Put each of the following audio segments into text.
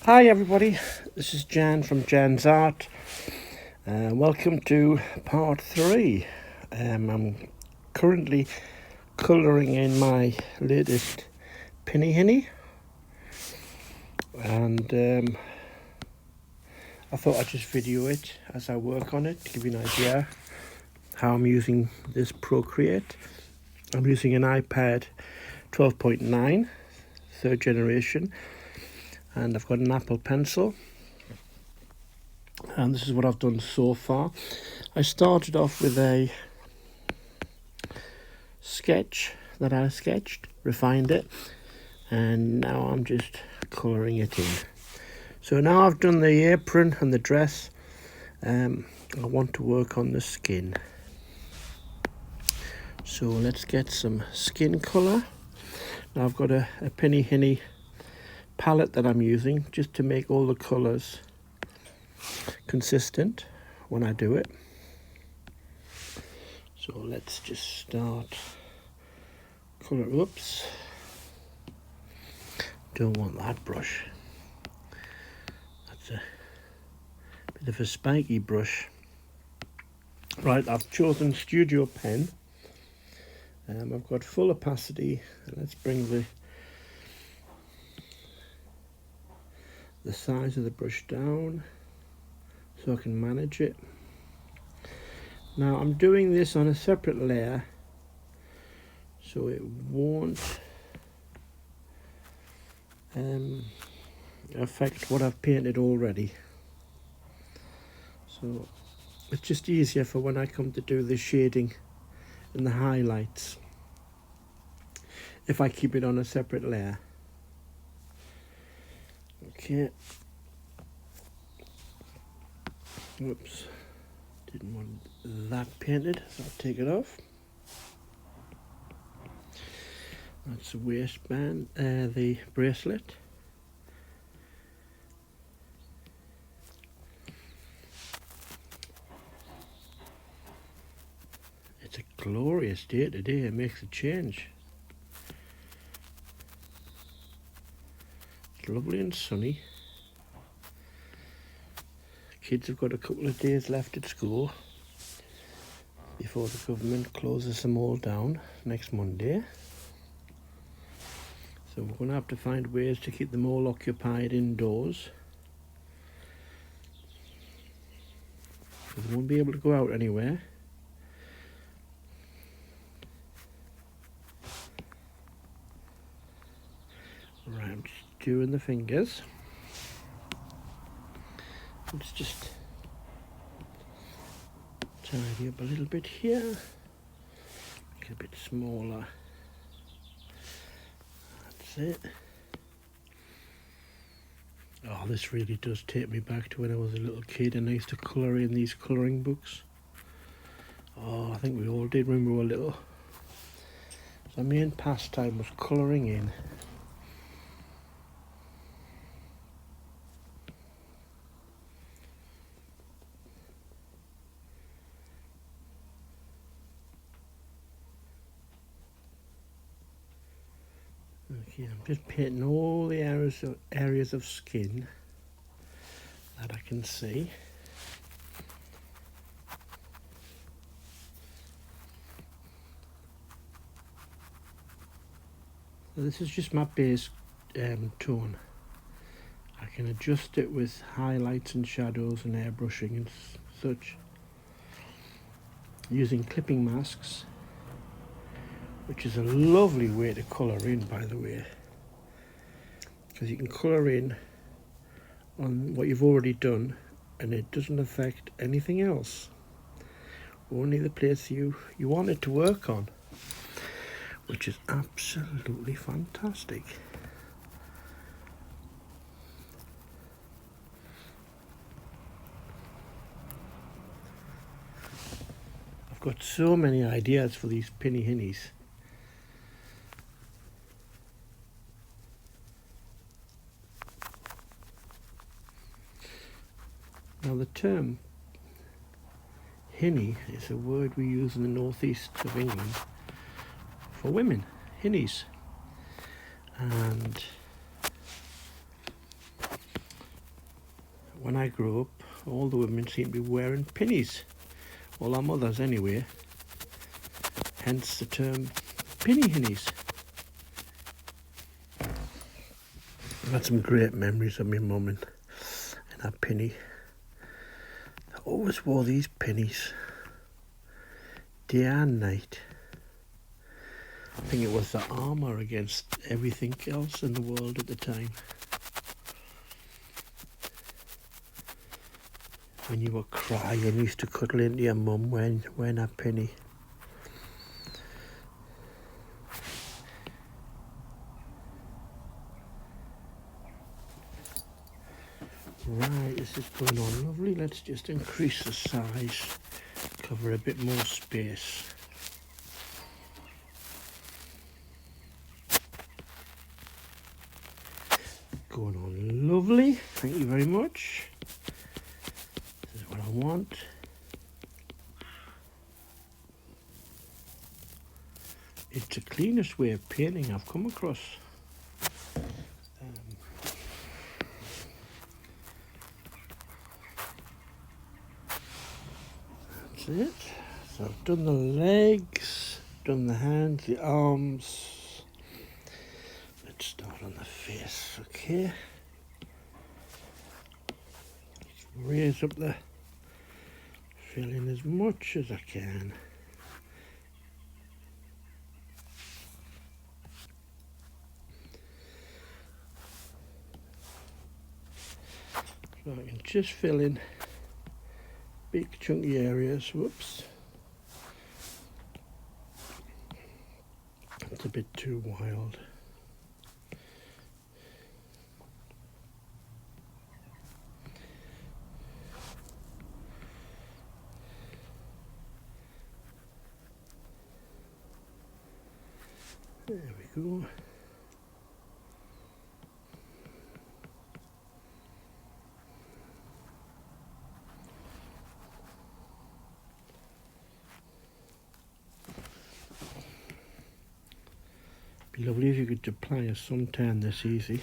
Hi everybody, this is Jan from Jan's Art. Welcome to part 3. I'm currently colouring in my latest Pinnie Hinnie, and I thought I'd just video it as I work on it to give you an idea how I'm using this Procreate. I'm using an iPad 12.9, third generation, and I've got an Apple Pencil. And this is what I've done so far. I started off with a sketch that I sketched, refined it, and now I'm just colouring it in. So now I've done the apron and the dress, I want to work on the skin. So let's get some skin colour. Now I've got a Pinnie Hinnies palette that I'm using just to make all the colours consistent when I do it. So let's just start colour. Oops, don't want that brush. That's a bit of a spiky brush. Right, I've chosen Studio Pen. I've got full opacity, and let's bring the size of the brush down so I can manage it. Now I'm doing this on a separate layer so it won't affect what I've painted already. So it's just easier for when I come to do the shading and the highlights if I keep it on a separate layer. Okay. Whoops, didn't want that painted, so I'll take it off. That's the waistband, the bracelet. It's a glorious day today, it makes a change. It's lovely and sunny. Kids have got a couple of days left at school before the government closes them all down next Monday. So we're going to have to find ways to keep them all occupied indoors. So they won't be able to go out anywhere. Right, I'm just doing the fingers. Let's just tidy up a little bit here, make it a bit smaller. That's it. Oh, this really does take me back to when I was a little kid and I used to colour in these colouring books. Oh, I think we all did when we were little. So my main pastime was colouring in. Okay, I'm just painting all the areas of skin that I can see. So this is just my base tone. I can adjust it with highlights and shadows and airbrushing and such, using clipping masks, which is a lovely way to colour in, by the way, because you can colour in on what you've already done and it doesn't affect anything else, only the place you want it to work on, which is absolutely fantastic. I've got so many ideas for these Pinnie Hinnies. Now the term Hinnie is a word we use in the northeast of England for women, Hinnies. And when I grew up, all the women seemed to be wearing pinnies. All our mothers anyway. Hence the term Pinnie Hinnies. I've had some great memories of my mum and her Pinnie. I always wore these pinnies, day and night. I think it was the armour against everything else in the world at the time. When you were crying, you used to cuddle into your mum wearing a pinnie. Right, this is going on lovely. Let's just increase the size, cover a bit more space. Going on lovely, thank you very much. This is what I want. It's the cleanest way of painting I've come across. That's it. So I've done the legs, done the hands, the arms. Let's start on the face, okay? Let's raise up the filling as much as I can. So I can just fill in big chunky areas. Whoops. It's a bit too wild. There we go. Be lovely if you could apply a suntan this easy.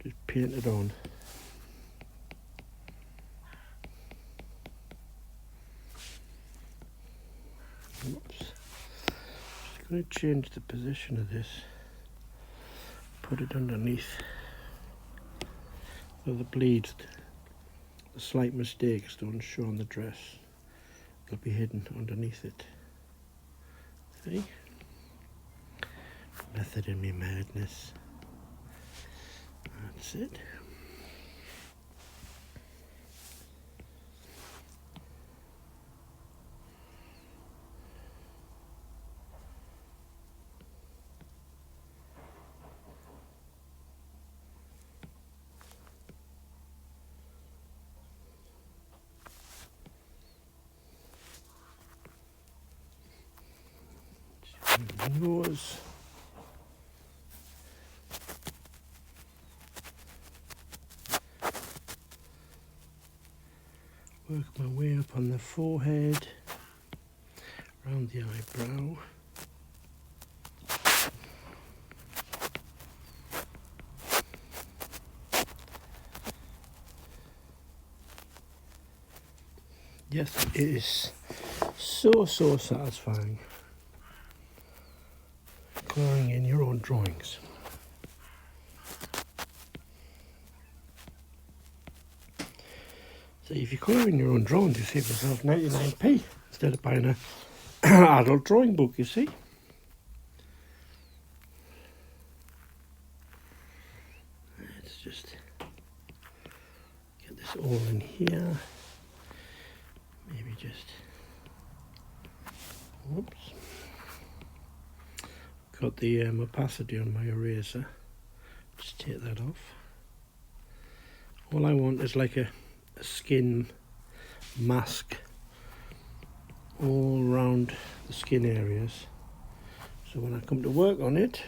Just paint it on. Oops. Just going to change the position of this. Put it underneath. So the bleeds, the slight mistakes don't show on the dress. They'll be hidden underneath it. See? Method in me madness. That's it. Nose. Work my way up on the forehead, around the eyebrow. Yes, it is so satisfying colouring in your own drawings. So if you colour in your own drawings, you save yourself 99p instead of buying a adult drawing book, you see. Let's just get this all in here. Maybe just, whoops. Got the opacity on my eraser. Just take that off. All I want is like a skin mask all around the skin areas, so when I come to work on it,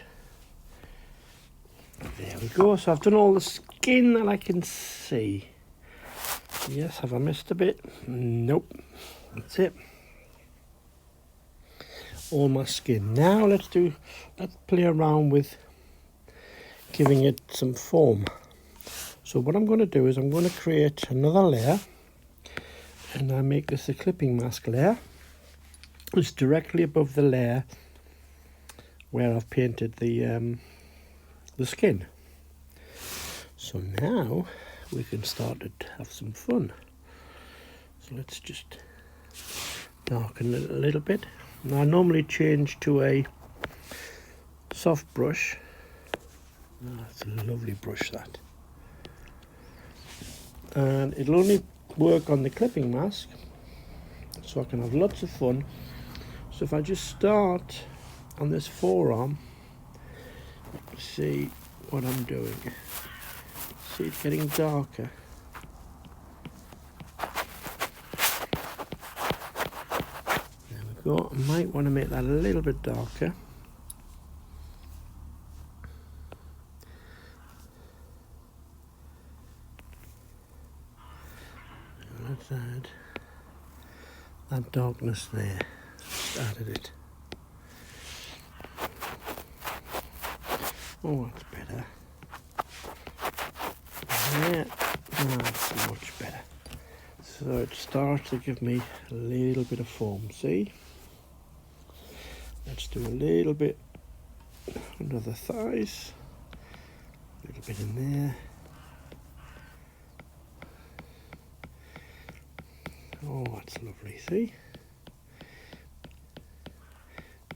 there we go. So I've done all the skin that I can see. Yes, have I missed a bit? Nope, that's it. All my skin. Now let's play around with giving it some form. So what I'm going to do is I'm going to create another layer, and I make this a clipping mask layer. It's directly above the layer where I've painted the skin. So now we can start to have some fun. So let's just darken it a little bit. Now I normally change to a soft brush. Oh, that's a lovely brush, that. And it'll only work on the clipping mask, so I can have lots of fun. So if I just start on this forearm, see what I'm doing. See, it's getting darker. There we go. I might want to make that a little bit darker. Let's add that darkness there. Just added it. Oh, that's better. Yeah, that's much better. So it starts to give me a little bit of form, see? Let's do a little bit under the thighs, a little bit in there. Oh, that's lovely, see?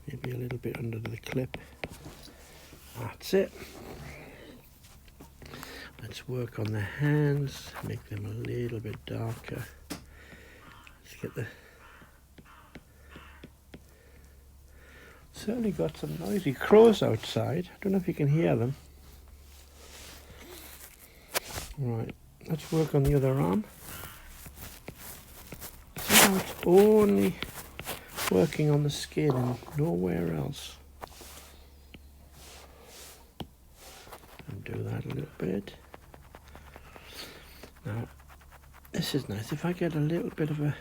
Maybe a little bit under the clip. That's it. Let's work on the hands, make them a little bit darker. Let's get the... Certainly got some noisy crows outside. I don't know if you can hear them. Right, let's work on the other arm. See how it's only working on the skin and nowhere else. And do that a little bit. Now, this is nice. If I get a little bit of a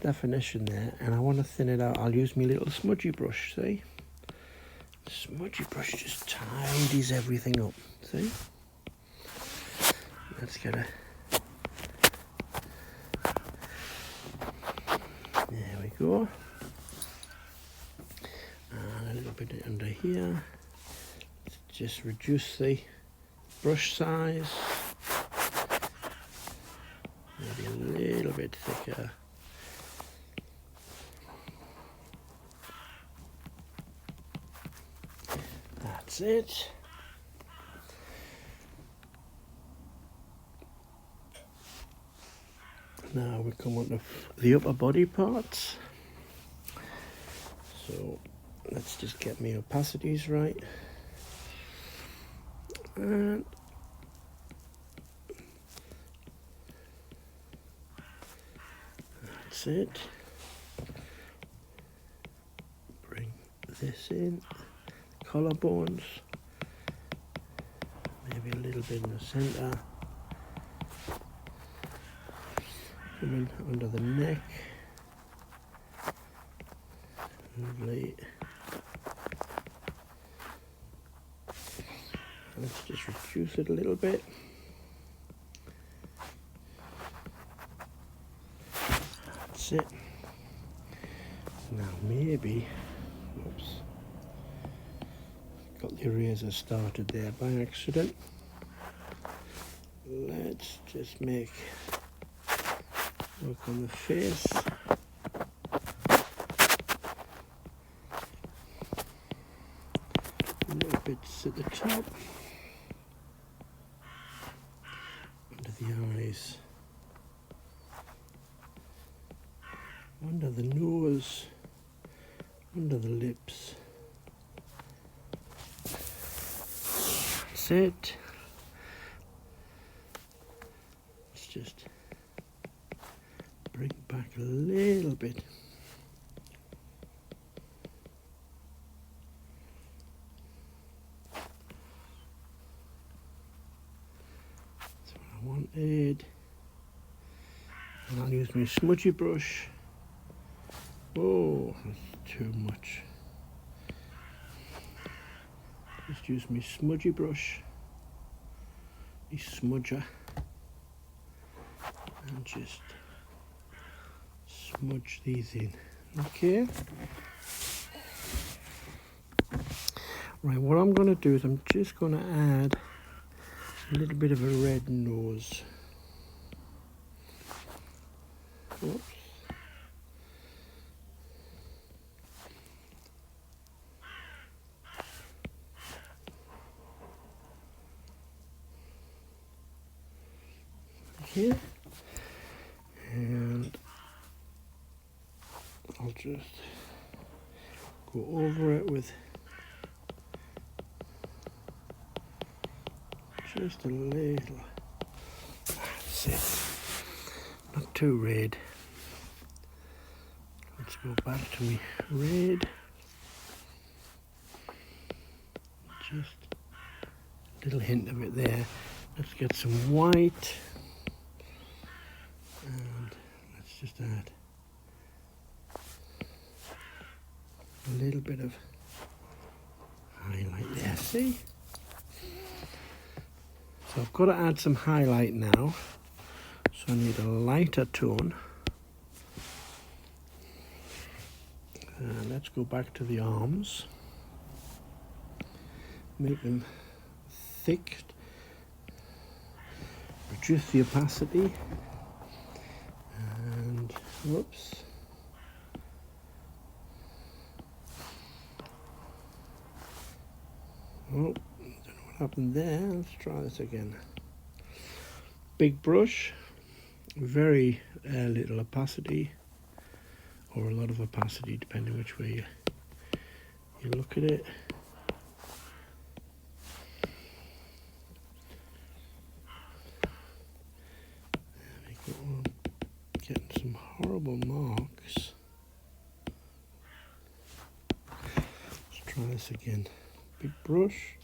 definition there and I want to thin it out, I'll use my little smudgy brush, see? The smudgy brush just tidies everything up, see? Let's get a... There we go. And a little bit under here. Let's just reduce the brush size. Maybe a little bit thicker. That's it. Now we come on to the upper body parts. So let's just get my opacities right. And that's it. Bring this in. Collarbones. Maybe a little bit in the center. Come in under the neck. Lovely. Let's just reduce it a little bit. That's it. Now maybe, oops, got the eraser started there by accident. Let's just make work on the face. Little bits at the top, under the eyes, under the nose, under the lips. That's it. Let's just bring back a little bit. Wanted, and I'll use my smudgy brush. Oh, that's too much. Just use my smudgy brush the smudger and just smudge these in. Okay. Right, what I'm going to do is I'm just going to add a little bit of a red nose. Oops. Here. And I'll just go over it with just a little. That's it. Not too red. Let's go back to me red. Just a little hint of it there. Let's get some white. And let's just add a little bit of highlight there, see? So I've got to add some highlight now. So I need a lighter tone. And let's go back to the arms. Make them thick. Reduce the opacity. And whoops. Oh, don't know what happened there. Let's try this again. Big brush, very little opacity, or a lot of opacity, depending which way you look at it. There we go. Getting some horrible marks. Let's try this again. Big brush,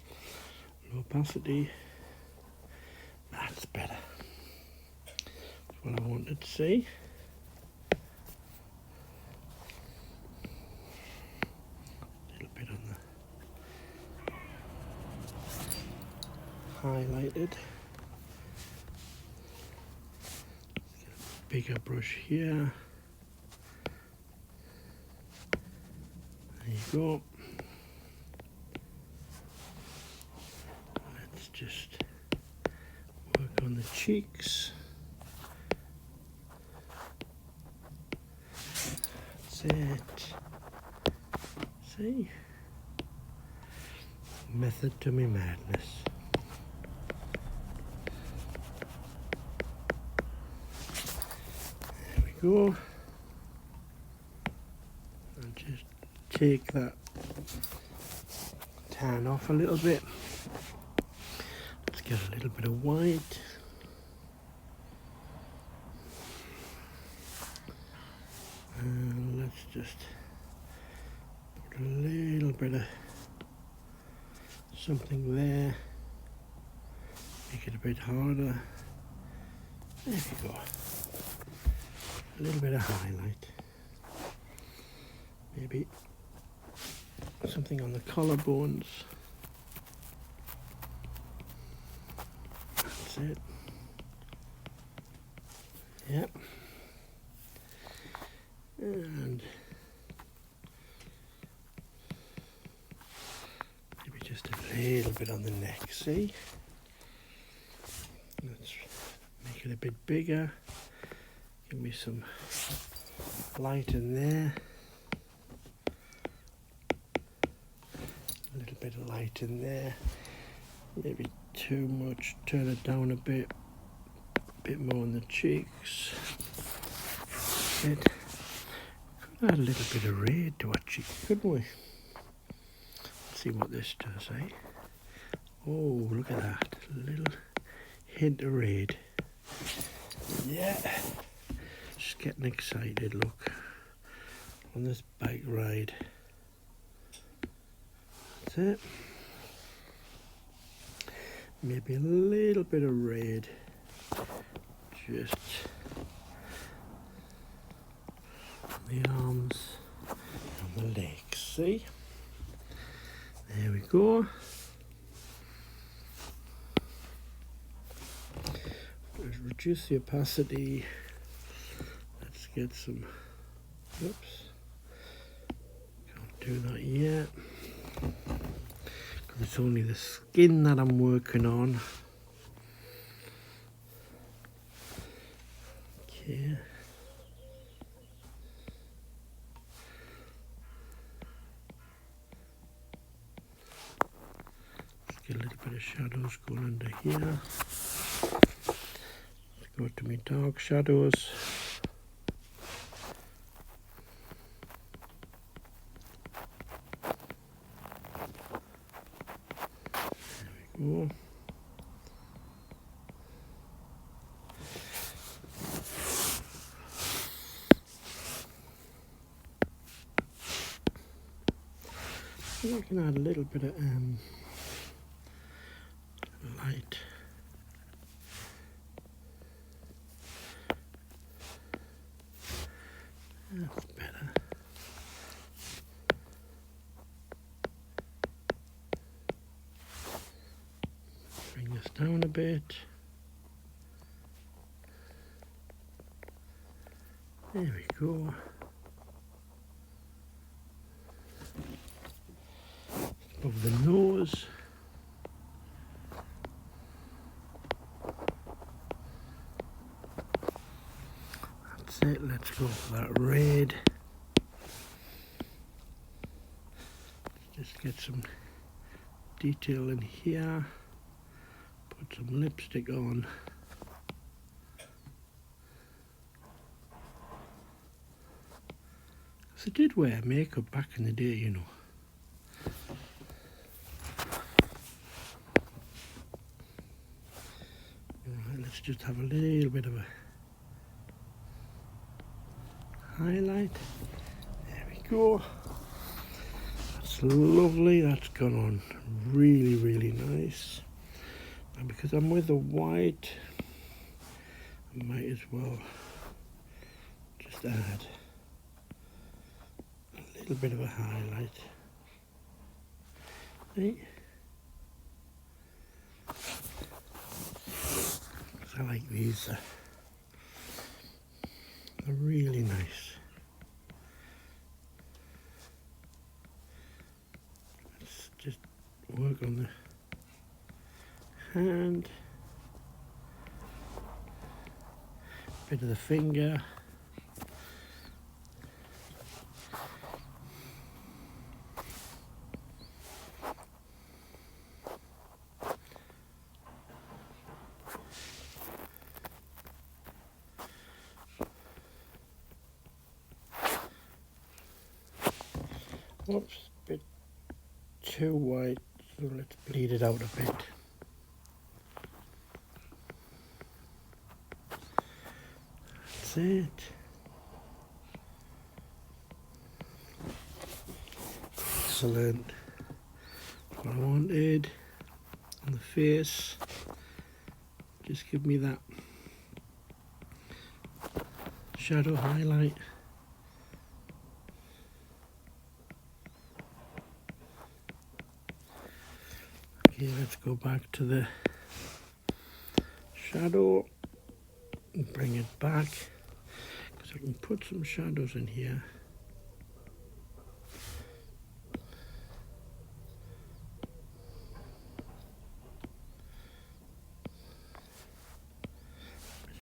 low opacity. That's better. That's what I wanted to see. A little bit on the highlighted. Bigger brush here. There you go. Let's just work on the cheeks. That's it. See? Method to me madness. Go and just take that tan off a little bit. Let's get a little bit of white. And let's just put a little bit of something there. Make it a bit harder. There we go. A little bit of highlight, maybe something on the collarbones. That's it. Yep. And maybe just a little bit on the neck, see? Let's make it a bit bigger. Give me some light in there. A little bit of light in there. Maybe too much. Turn it down a bit. A bit more on the cheeks. Could add a little bit of red to our cheek, couldn't we? Let's see what this does, eh? Oh, look at that. A little hint of red. Yeah. Just getting excited, look, on this bike ride. That's it. Maybe a little bit of red, just on the arms and the legs, see? There we go. reduce the opacity. Let's get some, oops, can't do that yet, because it's only the skin that I'm working on. Okay. Get a little bit of shadows going under here. Let's go to my dark shadows. There we go. I can add a little bit of light. That's better. Bring this down a bit. There we go. Above the nose. That's it, let's go for that red. Just get some detail in here. Put some lipstick on. I did wear makeup back in the day, you know. Alright, let's just have a little bit of a highlight. There we go. That's lovely. That's gone on really, really nice. And because I'm with the white, I might as well just add a little bit of a highlight. Right? I like these. They're really nice. Let's just work on the hand, bit of the finger. Oops, a bit too white, so let's bleed it out a bit. That's it. Excellent. What I wanted on the face. Just give me that shadow highlight. Okay, let's go back to the shadow and bring it back, because I can put some shadows in here.